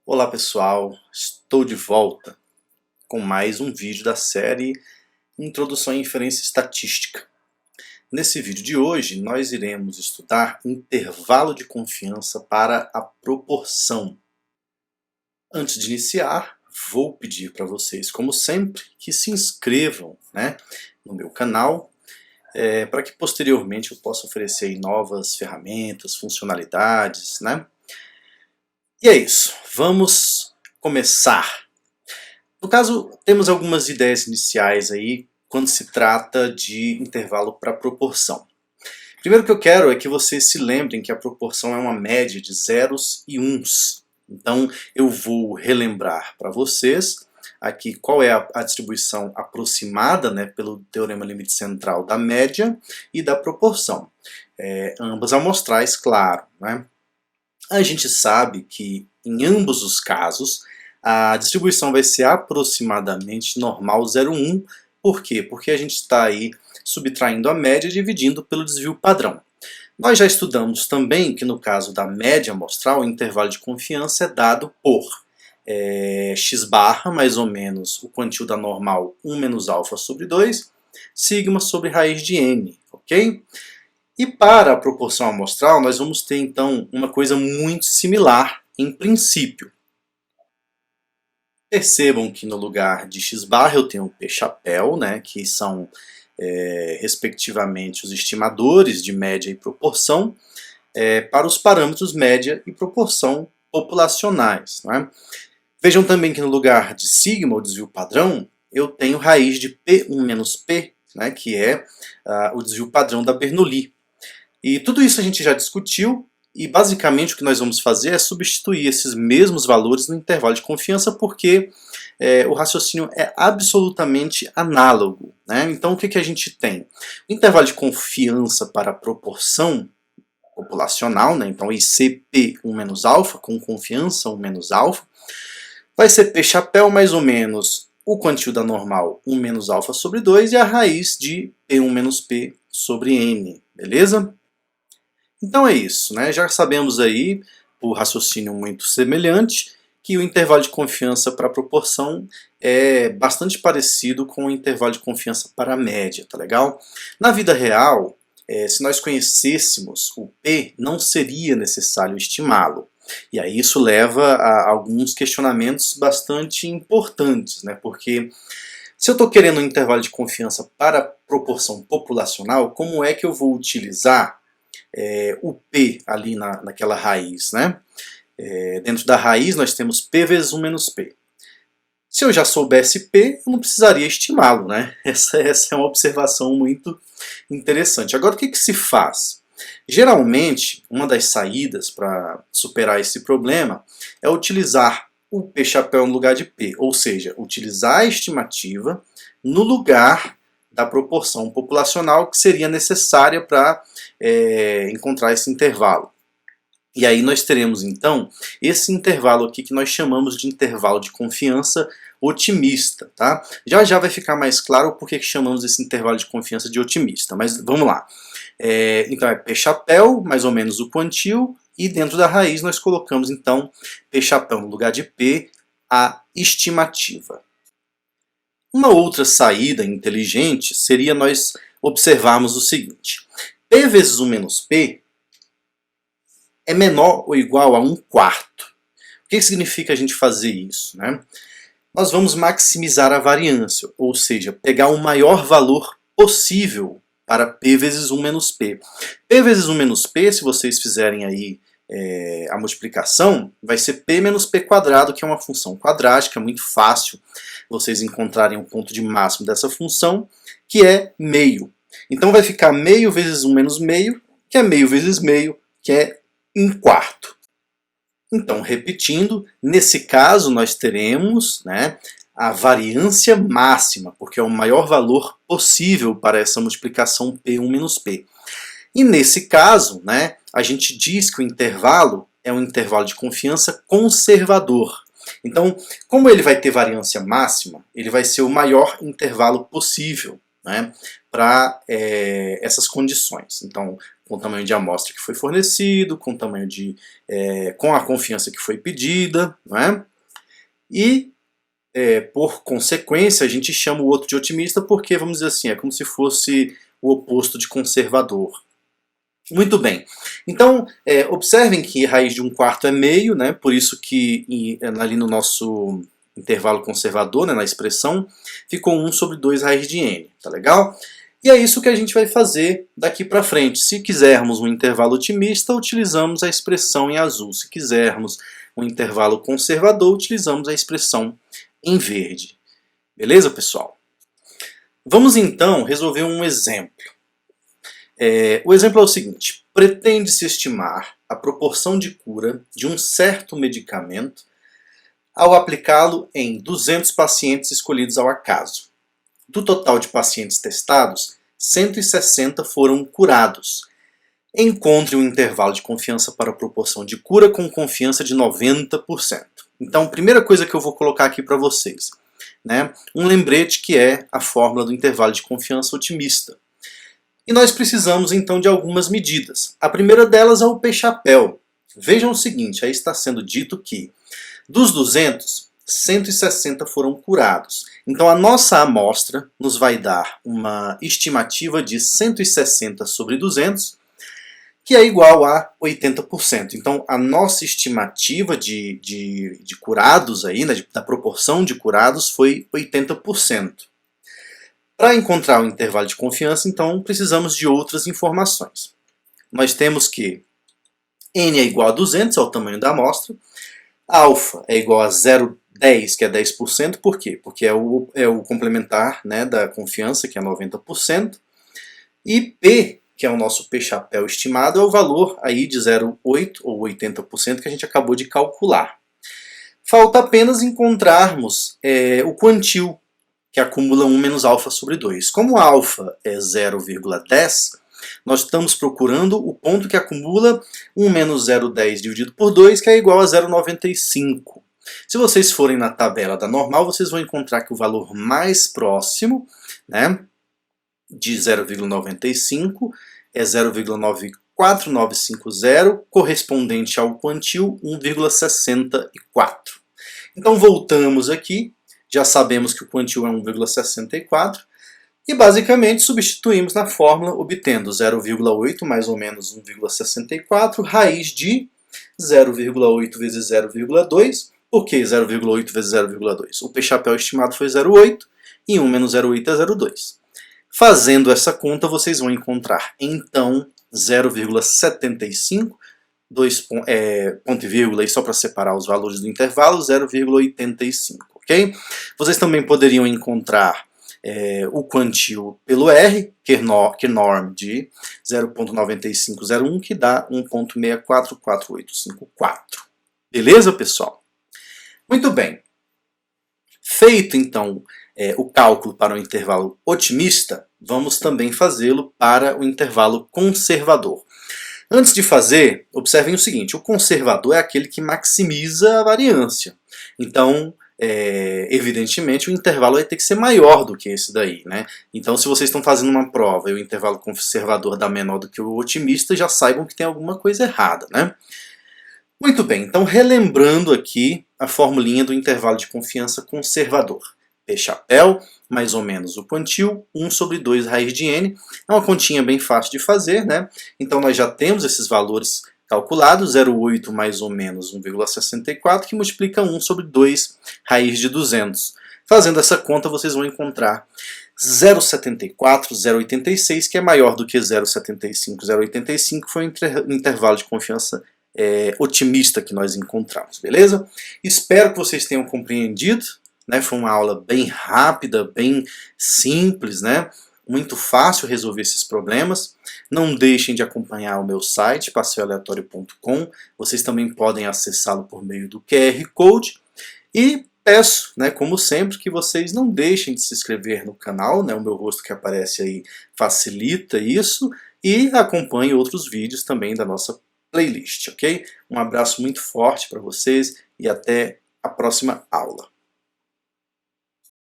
Olá pessoal, estou de volta com mais um vídeo da série Introdução à Inferência Estatística. Nesse vídeo de hoje nós iremos estudar intervalo de confiança para a proporção. Antes de iniciar, vou pedir para vocês, como sempre, que se inscrevam, no meu canal, para que posteriormente eu possa oferecer aí novas ferramentas, funcionalidades, E é isso, vamos começar. No caso, temos algumas ideias iniciais aí quando se trata de intervalo para proporção. Primeiro que eu quero é que vocês se lembrem que a proporção é uma média de zeros e uns. Então eu vou relembrar para vocês aqui qual é a distribuição aproximada, pelo teorema limite central da média e da proporção. Ambas amostrais, claro. A gente sabe que em ambos os casos a distribuição vai ser aproximadamente normal 0,1. Por quê? Porque a gente está aí subtraindo a média e dividindo pelo desvio padrão. Nós já estudamos também que no caso da média amostral o intervalo de confiança é dado por x barra, mais ou menos o quantil da normal 1 menos alfa sobre 2, sigma sobre raiz de n, ok? E para a proporção amostral, nós vamos ter então uma coisa muito similar em princípio. Percebam que no lugar de x barra eu tenho p chapéu, que são respectivamente os estimadores de média e proporção para os parâmetros média e proporção populacionais. Vejam também que no lugar de sigma, o desvio padrão, eu tenho raiz de P1 menos P, que é o desvio padrão da Bernoulli. E tudo isso a gente já discutiu e basicamente o que nós vamos fazer é substituir esses mesmos valores no intervalo de confiança porque o raciocínio é absolutamente análogo. Então o que a gente tem? O intervalo de confiança para a proporção populacional, então ICP1 menos alfa, com confiança 1 menos alfa, vai ser P chapéu mais ou menos o quantil da normal 1 menos alfa sobre 2 e a raiz de P1 menos P sobre N, beleza? Então é isso, já sabemos aí, por raciocínio muito semelhante, que o intervalo de confiança para a proporção é bastante parecido com o intervalo de confiança para a média, tá legal? Na vida real, se nós conhecêssemos o P, não seria necessário estimá-lo. E aí isso leva a alguns questionamentos bastante importantes, porque se eu estou querendo um intervalo de confiança para a proporção populacional, como é que eu vou utilizar o P ali naquela raiz, dentro da raiz nós temos P vezes 1 menos P. Se eu já soubesse P, eu não precisaria estimá-lo, Essa é uma observação muito interessante. Agora, o que se faz? Geralmente, uma das saídas para superar esse problema é utilizar o P chapéu no lugar de P, ou seja, utilizar a estimativa no lugar da proporção populacional que seria necessária para encontrar esse intervalo. E aí nós teremos então esse intervalo aqui que nós chamamos de intervalo de confiança otimista. Tá? Já vai ficar mais claro por que chamamos esse intervalo de confiança de otimista, mas vamos lá. Então é P chapéu, mais ou menos o quantil, e dentro da raiz nós colocamos então P chapéu no lugar de P, a estimativa. Uma outra saída inteligente seria nós observarmos o seguinte. P vezes 1 menos P é menor ou igual a 1/4. O que significa a gente fazer isso? Nós vamos maximizar a variância, ou seja, pegar o maior valor possível para P vezes 1 menos P. P vezes 1 menos P, se vocês fizerem aí a multiplicação, vai ser P menos P quadrado, que é uma função quadrática, é muito fácil vocês encontrarem o ponto de máximo dessa função, que é meio. Então vai ficar meio vezes 1 menos meio, que é meio vezes meio, que é 1/4. Então, repetindo, nesse caso nós teremos a variância máxima, porque é o maior valor possível para essa multiplicação P1 menos P. E nesse caso, a gente diz que o intervalo é um intervalo de confiança conservador. Então, como ele vai ter variância máxima, ele vai ser o maior intervalo possível. né, para essas condições. Então, com o tamanho de amostra que foi fornecido, com o tamanho com a confiança que foi pedida, né, e por consequência a gente chama o outro de otimista porque, vamos dizer assim, é como se fosse o oposto de conservador. Muito bem. Então, observem que raiz de 1/4 é meio, né? Por isso que ali no nosso intervalo conservador, né, na expressão, ficou 1 sobre 2 raiz de n. Tá legal? E é isso que a gente vai fazer daqui para frente. Se quisermos um intervalo otimista, utilizamos a expressão em azul. Se quisermos um intervalo conservador, utilizamos a expressão em verde. Beleza, pessoal? Vamos então resolver um exemplo. O exemplo é o seguinte: pretende-se estimar a proporção de cura de um certo medicamento ao aplicá-lo em 200 pacientes escolhidos ao acaso. Do total de pacientes testados, 160 foram curados. Encontre um intervalo de confiança para a proporção de cura com confiança de 90%. Então, primeira coisa que eu vou colocar aqui para vocês, né, um lembrete que é a fórmula do intervalo de confiança otimista. E nós precisamos então de algumas medidas. A primeira delas é o P-chapéu. Vejam o seguinte, aí está sendo dito que dos 200, 160 foram curados. Então a nossa amostra nos vai dar uma estimativa de 160 sobre 200, que é igual a 80%. Então a nossa estimativa de curados, aí, né, da proporção de curados, foi 80%. Para encontrar o intervalo de confiança, então, precisamos de outras informações. Nós temos que n é igual a 200, é o tamanho da amostra. Alfa é igual a 0,10, que é 10%. Por quê? Porque é o complementar, né, da confiança, que é 90%. E P, que é o nosso P-chapéu estimado, é o valor aí de 0,8 ou 80% que a gente acabou de calcular. Falta apenas encontrarmos o quantil, que acumula 1 menos alfa sobre 2. Como alfa é 0,10, nós estamos procurando o ponto que acumula 1 menos 0,10 dividido por 2, que é igual a 0,95. Se vocês forem na tabela da normal, vocês vão encontrar que o valor mais próximo, né, de 0,95 é 0,94950, correspondente ao quantil 1,64. Então voltamos aqui. Já sabemos que o quantil é 1,64 e basicamente substituímos na fórmula, obtendo 0,8 mais ou menos 1,64, raiz de 0,8 vezes 0,2. Por que 0,8 vezes 0,2? O P-chapéu estimado foi 0,8 e 1 menos 0,8 é 0,2. Fazendo essa conta, vocês vão encontrar então 0,75, ponto e vírgula, e só para separar os valores do intervalo, 0,85. Okay? Vocês também poderiam encontrar o quantil pelo R, que norm de 0,9501, que dá 1,644854. Beleza, pessoal? Muito bem. Feito, então, o cálculo para o intervalo otimista, vamos também fazê-lo para o intervalo conservador. Antes de fazer, observem o seguinte: o conservador é aquele que maximiza a variância. Então, evidentemente, o intervalo vai ter que ser maior do que esse daí, né? Então, se vocês estão fazendo uma prova e o intervalo conservador dá menor do que o otimista, já saibam que tem alguma coisa errada, né? Muito bem, então relembrando aqui a formulinha do intervalo de confiança conservador. P-chapéu, mais ou menos o quantil, 1 sobre 2 raiz de n. É uma continha bem fácil de fazer, né? Então nós já temos esses valores calculados, 0,8 mais ou menos 1,64, que multiplica 1 sobre 2 raiz de 200. Fazendo essa conta, vocês vão encontrar 0,74, 0,86, que é maior do que 0,75. 0,85 foi o intervalo de confiança otimista que nós encontramos, beleza? Espero que vocês tenham compreendido, né? Foi uma aula bem rápida, bem simples, né? Muito fácil resolver esses problemas. Não deixem de acompanhar o meu site, passeioaleatório.com. Vocês também podem acessá-lo por meio do QR Code. E peço, né, como sempre, que vocês não deixem de se inscrever no canal, né? O meu rosto que aparece aí facilita isso. E acompanhe outros vídeos também da nossa playlist, ok? Um abraço muito forte para vocês e até a próxima aula.